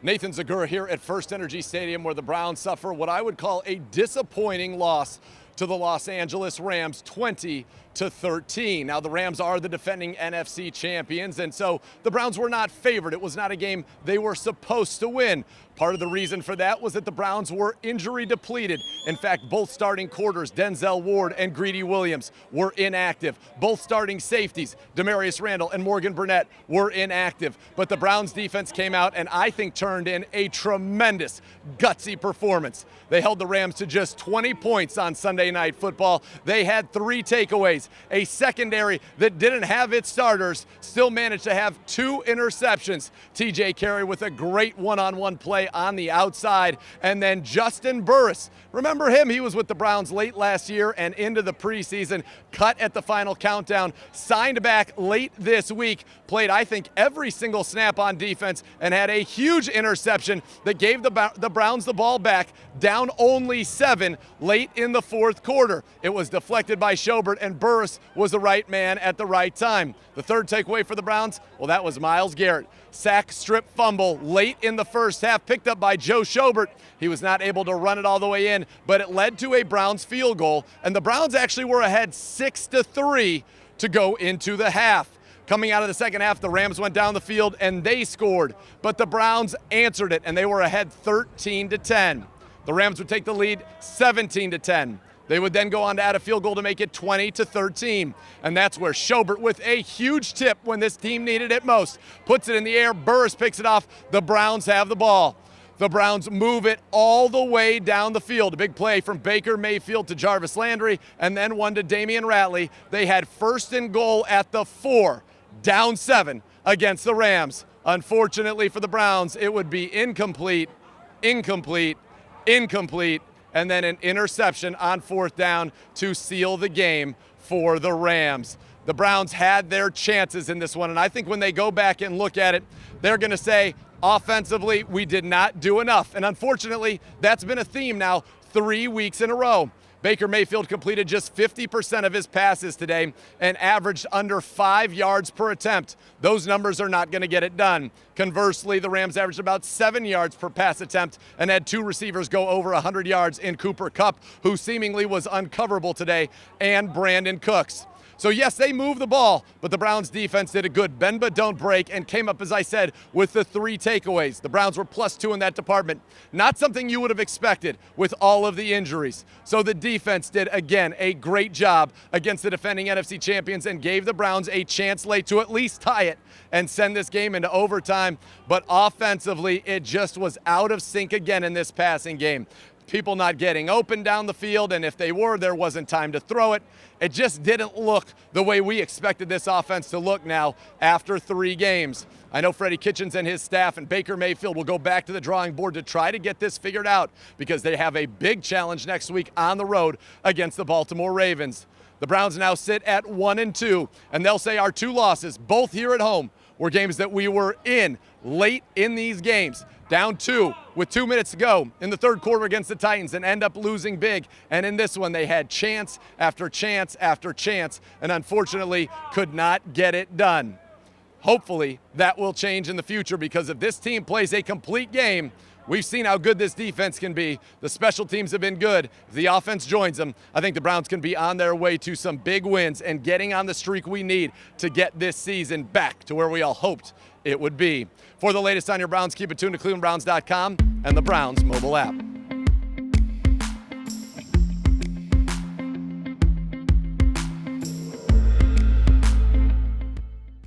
Nathan Zegura here at First Energy Stadium, where the Browns suffer what I would call a disappointing loss to the Los Angeles Rams, 20-13. Now, the Rams are the defending NFC champions, and so the Browns were not favored. It was not a game they were supposed to win. Part of the reason for that was that the Browns were injury depleted. In fact, both starting quarters, Denzel Ward and Greedy Williams, were inactive. Both starting safeties, Demarius Randall and Morgan Burnett, were inactive. But the Browns defense came out and I think turned in a tremendous, gutsy performance. They held the Rams to just 20 points on Sunday Night Football. They had 3 takeaways. A secondary that didn't have its starters still managed to have 2 interceptions. TJ Carey with a great one-on-one play on the outside. And then Justin Burris, remember him? He was with the Browns late last year and into the preseason, cut at the final countdown, signed back late this week, played I think every single snap on defense and had a huge interception that gave the Browns the ball back, down only 7 late in the fourth quarter. It was deflected by Schobert and Burris was the right man at the right time. The third takeaway for the Browns, well, that was Myles Garrett. Sack, strip, fumble late in the first half, picked up by Joe Schobert. He was not able to run it all the way in, but it led to a Browns field goal, and the Browns actually were ahead 6-3 to go into the half. Coming out of the second half, the Rams went down the field and they scored, but the Browns answered it, and they were ahead 13-10. The Rams would take the lead 17-10. They would then go on to add a field goal to make it 20-13. And that's where Schobert, with a huge tip when this team needed it most, puts it in the air. Burris picks it off. The Browns have the ball. The Browns move it all the way down the field. A big play from Baker Mayfield to Jarvis Landry, and then one to Damian Ratley. They had first and goal at the 4, down 7 against the Rams. Unfortunately for the Browns, it would be incomplete, and then an interception on 4th down to seal the game for the Rams. The Browns had their chances in this one, and I think when they go back and look at it, they're going to say, offensively, we did not do enough. And unfortunately, that's been a theme now 3 weeks in a row. Baker Mayfield completed just 50% of his passes today and averaged under 5 yards per attempt. Those numbers are not going to get it done. Conversely, the Rams averaged about 7 yards per pass attempt and had 2 receivers go over 100 yards in Cooper Kupp, who seemingly was uncoverable today, and Brandon Cooks. So yes, they moved the ball, but the Browns defense did a good bend but don't break and came up, as I said, with the 3 takeaways. The Browns were +2 in that department. Not something you would have expected with all of the injuries. So the defense did, again, a great job against the defending NFC champions and gave the Browns a chance late to at least tie it and send this game into overtime. But offensively, it just was out of sync again in this passing game. People not getting open down the field, and if they were, there wasn't time to throw it. It just didn't look the way we expected this offense to look now after 3 games. I know Freddie Kitchens and his staff and Baker Mayfield will go back to the drawing board to try to get this figured out because they have a big challenge next week on the road against the Baltimore Ravens. The Browns now sit at 1-2, and they'll say our 2 losses, both here at home, were games that we were in late in these games. Down 2 with 2 minutes to go in the third quarter against the Titans and end up losing big. And in this one, they had chance after chance after chance and unfortunately could not get it done. Hopefully that will change in the future, because if this team plays a complete game, we've seen how good this defense can be. The special teams have been good. If the offense joins them, I think the Browns can be on their way to some big wins and getting on the streak we need to get this season back to where we all hoped it would be. For the latest on your Browns, keep it tuned to ClevelandBrowns.com and the Browns mobile app.